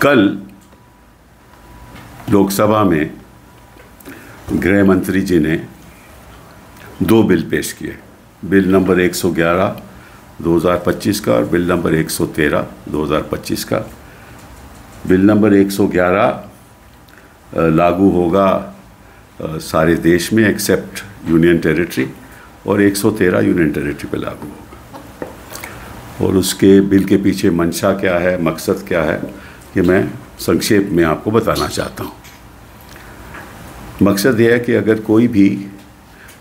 कल लोकसभा में गृह मंत्री जी ने दो बिल पेश किए। बिल नंबर 111 2025 का और बिल नंबर 113 2025 का। बिल नंबर 111 लागू होगा सारे देश में एक्सेप्ट यूनियन टेरिटरी, और 113 यूनियन टेरिटरी पे लागू होगा। और उसके बिल के पीछे मंशा क्या है, मकसद क्या है, कि मैं संक्षेप में आपको बताना चाहता हूँ। मकसद यह है कि अगर कोई भी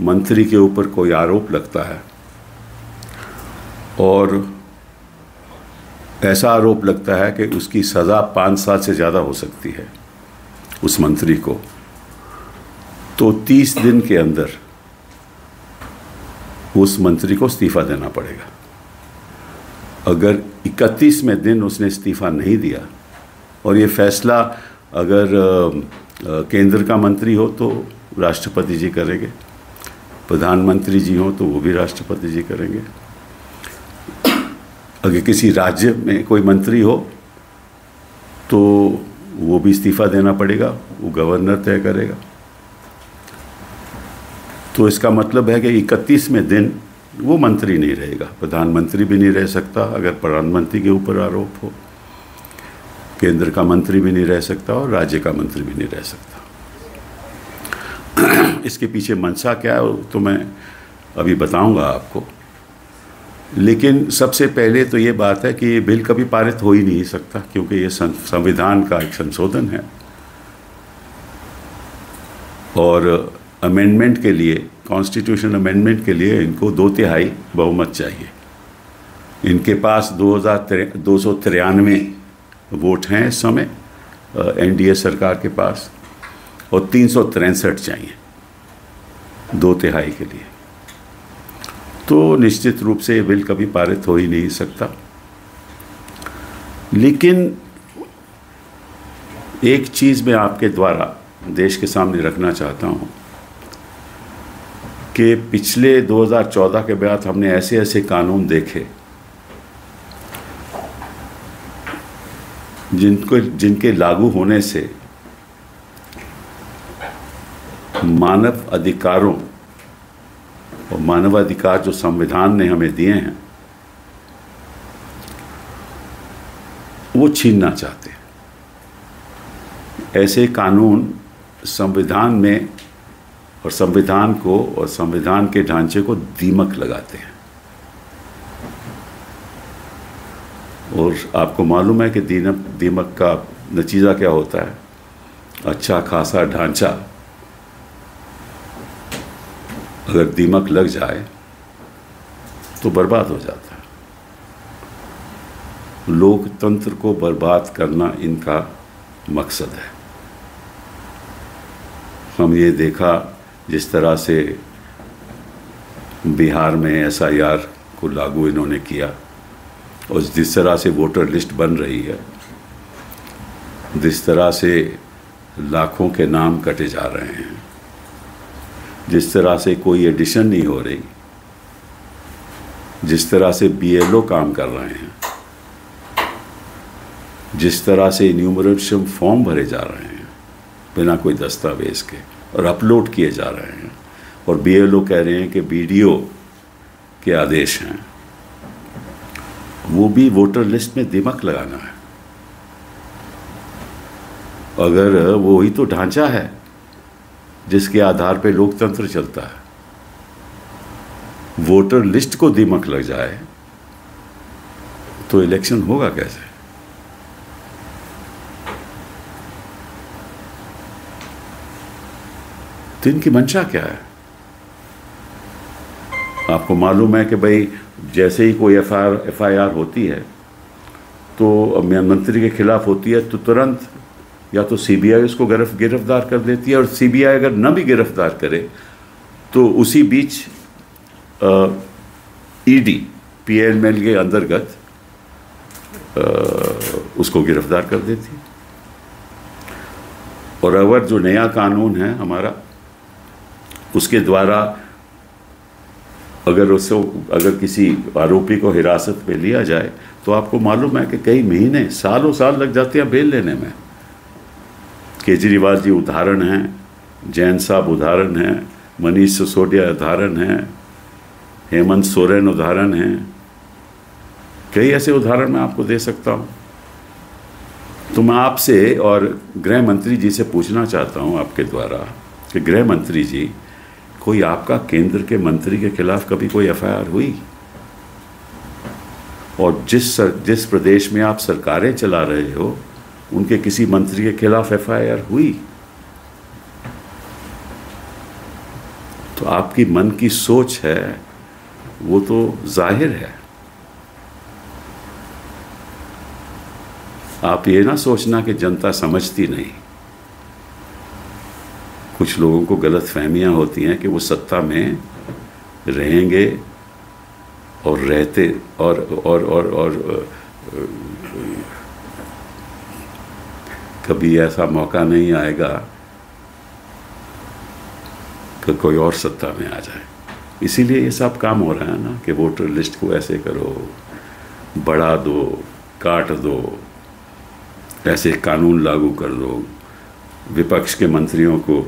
मंत्री के ऊपर कोई आरोप लगता है और ऐसा आरोप लगता है कि उसकी सज़ा 5 साल से ज़्यादा हो सकती है उस मंत्री को, तो 30 दिन के अंदर उस मंत्री को इस्तीफ़ा देना पड़ेगा। अगर 31वें दिन उसने इस्तीफ़ा नहीं दिया, और ये फैसला अगर केंद्र का मंत्री हो तो राष्ट्रपति जी करेंगे, प्रधानमंत्री जी हो तो वो भी राष्ट्रपति जी करेंगे, अगर किसी राज्य में कोई मंत्री हो तो वो भी इस्तीफ़ा देना पड़ेगा, वो गवर्नर तय करेगा। तो इसका मतलब है कि 31वें दिन वो मंत्री नहीं रहेगा, प्रधानमंत्री भी नहीं रह सकता, अगर प्रधानमंत्री के ऊपर आरोप हो, केंद्र का मंत्री भी नहीं रह सकता और राज्य का मंत्री भी नहीं रह सकता। इसके पीछे मंशा क्या है तो मैं अभी बताऊंगा आपको, लेकिन सबसे पहले तो ये बात है कि ये बिल कभी पारित हो ही नहीं सकता, क्योंकि ये संविधान का एक संशोधन है और अमेंडमेंट के लिए, कॉन्स्टिट्यूशन अमेंडमेंट के लिए इनको 2/3 बहुमत चाहिए। इनके पास 293 वोट हैं इस समय एनडीए सरकार के पास, और 363 चाहिए 2/3 के लिए। तो निश्चित रूप से ये बिल कभी पारित हो ही नहीं सकता। लेकिन एक चीज़ मैं आपके द्वारा देश के सामने रखना चाहता हूँ कि पिछले 2014 के बाद हमने ऐसे ऐसे कानून देखे जिनके लागू होने से मानव अधिकारों और मानवाधिकार जो संविधान ने हमें दिए हैं वो छीनना चाहते हैं। ऐसे कानून संविधान में और संविधान को और संविधान के ढांचे को दीमक लगाते हैं। और आपको मालूम है कि दीमक का नतीजा क्या होता है। अच्छा खासा ढांचा अगर दीमक लग जाए तो बर्बाद हो जाता है। लोकतंत्र को बर्बाद करना इनका मकसद है। हम ये देखा जिस तरह से बिहार में SIR को लागू इन्होंने किया, और जिस तरह से वोटर लिस्ट बन रही है, जिस तरह से लाखों के नाम कटे जा रहे हैं, जिस तरह से कोई एडिशन नहीं हो रही, जिस तरह से BLO काम कर रहे हैं, जिस तरह से इन्यूमरेशन फॉर्म भरे जा रहे हैं बिना कोई दस्तावेज के और अपलोड किए जा रहे हैं, और BLO कह रहे हैं कि BDO के आदेश हैं, वो भी वोटर लिस्ट में दीमक लगाना है। अगर वो ही तो ढांचा है जिसके आधार पे लोकतंत्र चलता है, वोटर लिस्ट को दीमक लग जाए तो इलेक्शन होगा कैसे? तो इनकी मंशा क्या है? आपको मालूम है कि भाई जैसे ही कोई FIR होती है तो मंत्री के खिलाफ होती है तो तुरंत या तो CBI उसको गिरफ्तार कर देती है, और CBI अगर न भी गिरफ्तार करे तो उसी बीच ED PML के अंतर्गत उसको गिरफ्तार कर देती है। और अगर जो नया कानून है हमारा, उसके द्वारा अगर किसी आरोपी को हिरासत में लिया जाए तो आपको मालूम है कि कई महीने, सालों साल लग जाते हैं बेल लेने में। केजरीवाल जी उदाहरण हैं, जैन साहब उदाहरण हैं, मनीष सिसोदिया उदाहरण हैं, हेमंत सोरेन उदाहरण हैं, कई ऐसे उदाहरण मैं आपको दे सकता हूँ। तो मैं आपसे और गृह मंत्री जी से पूछना चाहता हूँ आपके द्वारा कि गृह मंत्री जी, कोई आपका केंद्र के मंत्री के खिलाफ कभी कोई एफआईआर हुई? और जिस प्रदेश में आप सरकारें चला रहे हो उनके किसी मंत्री के खिलाफ एफआईआर हुई? तो आपकी मन की सोच है वो तो जाहिर है। आप ये ना सोचना कि जनता समझती नहीं। कुछ लोगों को गलत फहमियां होती हैं कि वो सत्ता में रहेंगे और रहते और कभी ऐसा मौका नहीं आएगा कि कोई और सत्ता में आ जाए। इसीलिए ये सब काम हो रहा है ना कि वोटर लिस्ट को ऐसे करो, बढ़ा दो, काट दो, ऐसे कानून लागू कर दो, विपक्ष के मंत्रियों को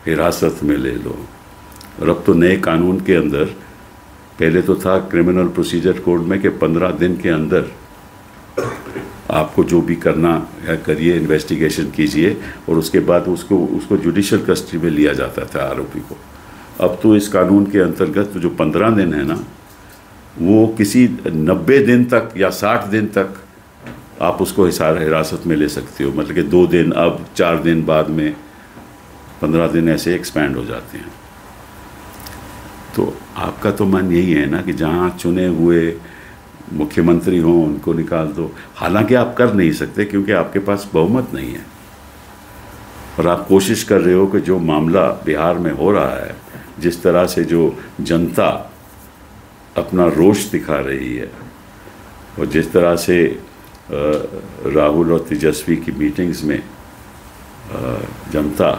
हिरासत में ले लो। और अब तो नए कानून के अंदर, पहले तो था क्रिमिनल प्रोसीजर कोड में कि 15 दिन के अंदर आपको जो भी करना है करिए, इन्वेस्टिगेशन कीजिए और उसके बाद उसको जुडिशियल कस्टडी में लिया जाता था आरोपी को। अब तो इस कानून के अंतर्गत जो 15 दिन है ना, वो किसी 90 दिन तक या 60 दिन तक आप उसको हिरासत में ले सकते हो। मतलब कि 2 दिन, अब 4 दिन बाद में 15 दिन ऐसे एक्सपैंड हो जाते हैं। तो आपका तो मन यही है ना कि जहाँ चुने हुए मुख्यमंत्री हों उनको निकाल दो। हालांकि आप कर नहीं सकते क्योंकि आपके पास बहुमत नहीं है। और आप कोशिश कर रहे हो कि जो मामला बिहार में हो रहा है, जिस तरह से जो जनता अपना रोष दिखा रही है और जिस तरह से राहुल और तेजस्वी की मीटिंग्स में जनता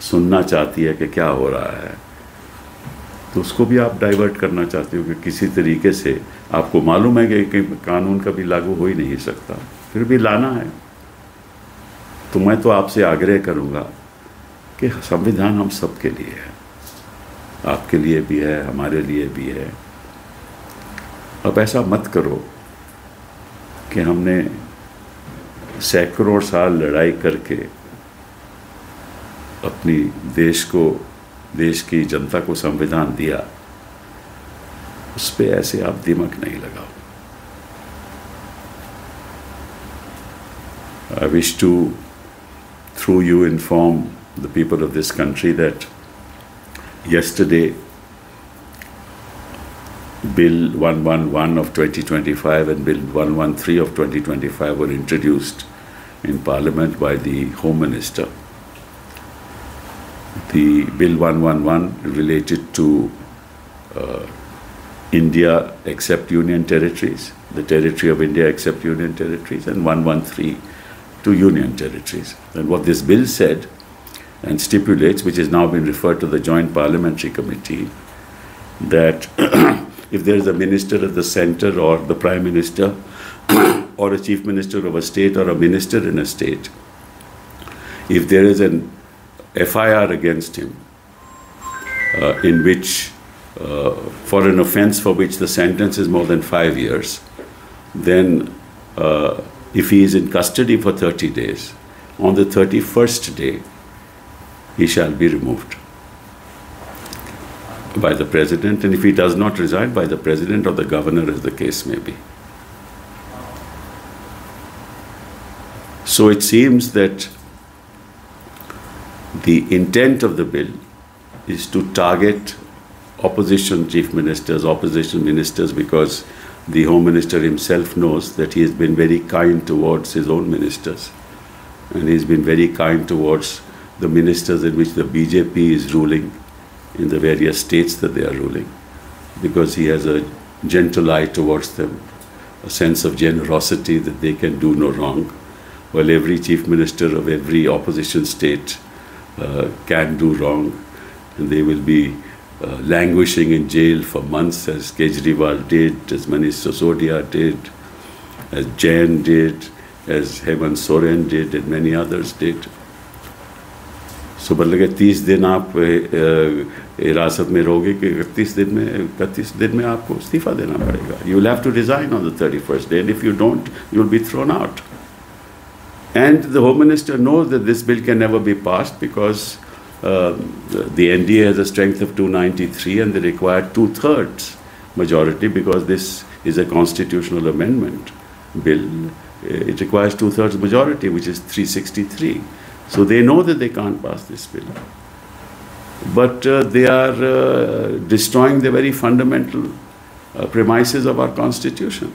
सुनना चाहती है कि क्या हो रहा है, तो उसको भी आप डाइवर्ट करना चाहते हो कि किसी तरीके से आपको मालूम है कि कानून कभी लागू हो ही नहीं सकता, फिर भी लाना है। तो मैं तो आपसे आग्रह करूँगा कि संविधान हम सबके लिए है, आपके लिए भी है, हमारे लिए भी है। अब ऐसा मत करो कि हमने सैकड़ों साल लड़ाई करके अपनी देश की जनता को संविधान दिया, उस पे ऐसे आप दिमाग नहीं लगाओ। I wish to, through you, inform the people of this country that yesterday Bill 111 of 2025 and Bill 113 of 2025 were introduced in Parliament by the Home Minister. The Bill 111 related to India except Union territories, the territory of India except Union territories, and 113 to Union territories. And what this bill said and stipulates, which has now been referred to the Joint Parliamentary Committee, that if there is a minister at the center or the Prime Minister or a Chief Minister of a state or a minister in a state, if there is an FIR against him in which for an offence for which the sentence is more than 5 years, then if he is in custody for 30 days, on the 31st day, he shall be removed by the President, and if he does not resign, by the President or the Governor, as the case may be. So it seems that the intent of the bill is to target opposition chief ministers, opposition ministers, because the Home Minister himself knows that he has been very kind towards his own ministers, and he's been very kind towards the ministers in which the BJP is ruling in the various states that they are ruling, because he has a gentle eye towards them, a sense of generosity that they can do no wrong, while every chief minister of every opposition state can do wrong, and they will be languishing in jail for months, as Kejriwal did, as Manish Sisodia did, as Jain did, as Hemant Soren did, and many others did. So मतलब 30 दिन आप हिरासत में रहोगे कि 31 दिन में आपको इस्तीफा देना पड़ेगा. You will have to resign on the 31st day, and if you don't, you will be thrown out. And the Home Minister knows that this bill can never be passed because the NDA has a strength of 293 and they require 2/3 majority because this is a constitutional amendment bill. It requires 2/3 majority, which is 363. So they know that they can't pass this bill. But they are destroying the very fundamental premises of our Constitution.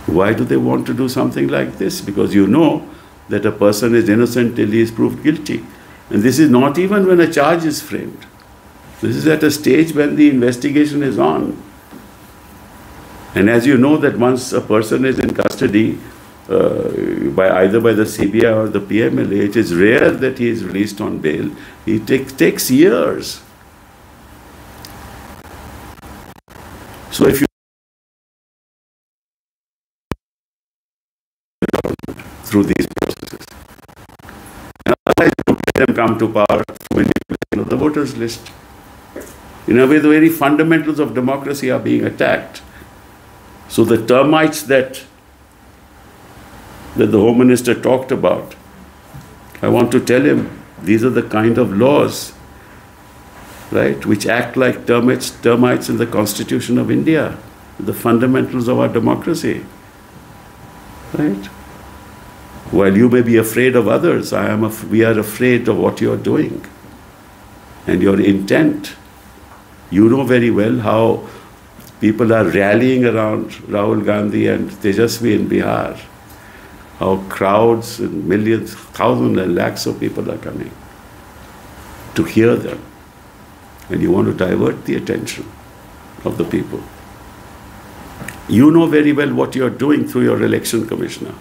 Why do they want to do something like this? Because you know that a person is innocent till he is proved guilty. And this is not even when a charge is framed. This is at a stage when the investigation is on. And as you know that once a person is in custody, either by the CBI or the PMLA, it is rare that he is released on bail. It takes years. So if you through these processes, and otherwise let them come to power through manipulation of the voters list. In a way, the very fundamentals of democracy are being attacked. So the termites that the Home Minister talked about, I want to tell him these are the kind of laws, right, which act like termites in the Constitution of India, the fundamentals of our democracy, right? While you may be afraid of others, we are afraid of what you are doing and your intent. You know very well how people are rallying around Rahul Gandhi and Tejasvi in Bihar. How crowds and millions, thousands and lakhs of people are coming to hear them. And you want to divert the attention of the people. You know very well what you are doing through your election commissioner.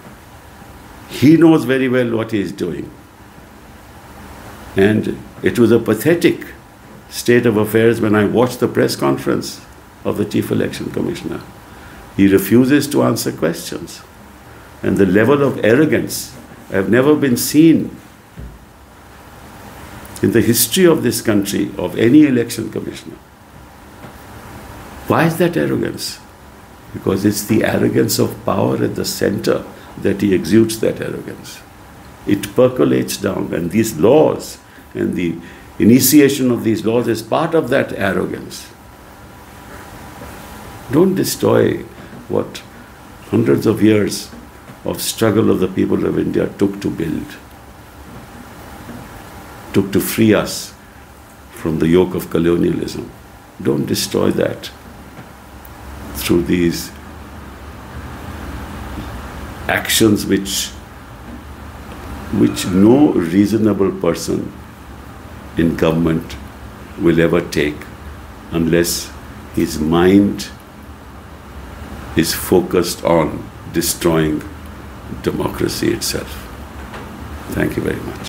He knows very well what he is doing. And it was a pathetic state of affairs when I watched the press conference of the Chief Election Commissioner. He refuses to answer questions. And the level of arrogance have never been seen in the history of this country of any election commissioner. Why is that arrogance? Because it's the arrogance of power at the center that he exudes that arrogance. It percolates down, and these laws and the initiation of these laws is part of that arrogance. Don't destroy what hundreds of years of struggle of the people of India took to build, took to free us from the yoke of colonialism. Don't destroy that through these actions which no reasonable person in government will ever take unless his mind is focused on destroying democracy itself. Thank you very much.